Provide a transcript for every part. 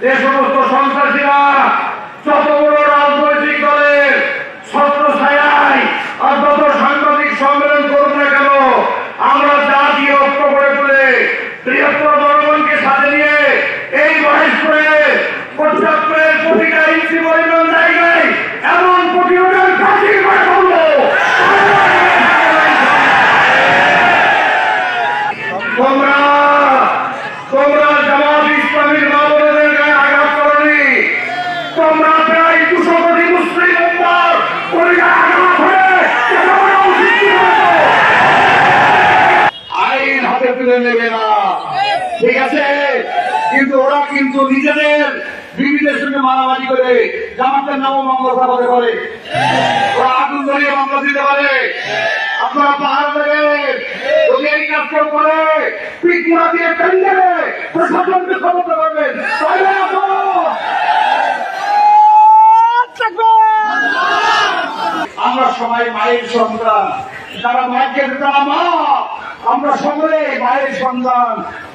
যে সমস্ত সন্ত্রাসীরা যত বড় রাজনৈতিক দলের ছত্রছায়ায় আর যত সাংবাদিক সম্মেলন করুক না কেন, আমরা জাতীয় ঐক্য গড়ে তুলে বৃহত্তর জনগণকে সাথে নিয়ে এই মহেশপুরে প্রত্যাত্মের প্রতিটা ইঞ্চি পরিমাণ জায়গায় এমন প্রতিরোধের প্রাচীর করে তুলব। তোমরা জামাত ইসলামীর মামলাদের গায়ে আঘাত করনি, তোমরা প্রায় 200 কোটি মুসলিম উম্মার পরিগায় আঘাত হয়ে আইন হাতে তুলে নেবে না, ঠিক আছে? কিন্তু ওরা কিন্তু নিজেদের বিবিদের সঙ্গে মারামারি করে জামাতের নামও মামলা করতে পারে, ওরা আগুন ধরিয়ে মামলা দিতে পারে। আপনারা পাহাড় দেবেন, যদি এই কাজ কেউ করে পিঠমুড়া দিয়ে পেন্ডে প্রশাসনকে ক্ষমতা করবেন। আমরা সবাই মায়ের সন্তান, যারা মাকে তারা মা, আমরা সকলে মায়ের সন্তান।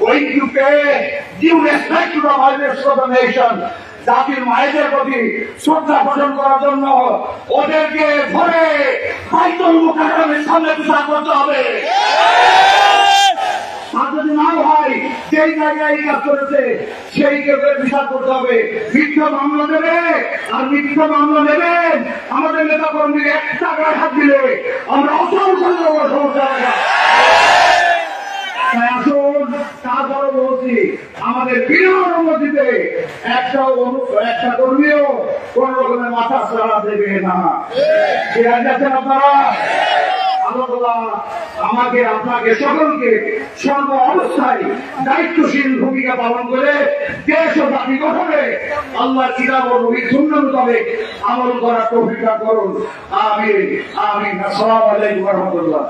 ওই গ্রুপে due respect to the mothers of the nation, জাতির মায়েদের প্রতি শ্রদ্ধা পোষণ করার জন্য ওদেরকে ধরে বাইতুল মুকাররমের সামনে বিচার করতে হবে। আর যদি না হয়, যেই জায়গায় এই কাজ করেছে সেই কেন্দ্রে বিচার করতে হবে। মিথ্যা মামলা দেবে আর মিথ্যা মামলা নেবেন আমাদের নেতা কর্মী, একটা গায়ে হাত দিলে আমরা অচল করে দেবো, সমস্যা হবে না। আসুন, তারপরে বলছি, আমাদের বিনা অনুমতিতে একটা কর্মীও কোন রকমের মাথা ছাড়া দেবে না। ঠিক আছে? আপনারা আমাকে আপনাকে সকলকে সর্ব অবস্থায় দায়িত্বশীল ভূমিকা পালন করে দেশ ও জাতি গঠনে আল্লাহর কিতাব ও নবীর সুন্নাহ মোতাবেক আমল করার তৌফিক দান করুন। আমিন আমিন। আসসালামু আলাইকুম ওয়া রাহমাতুল্লাহ।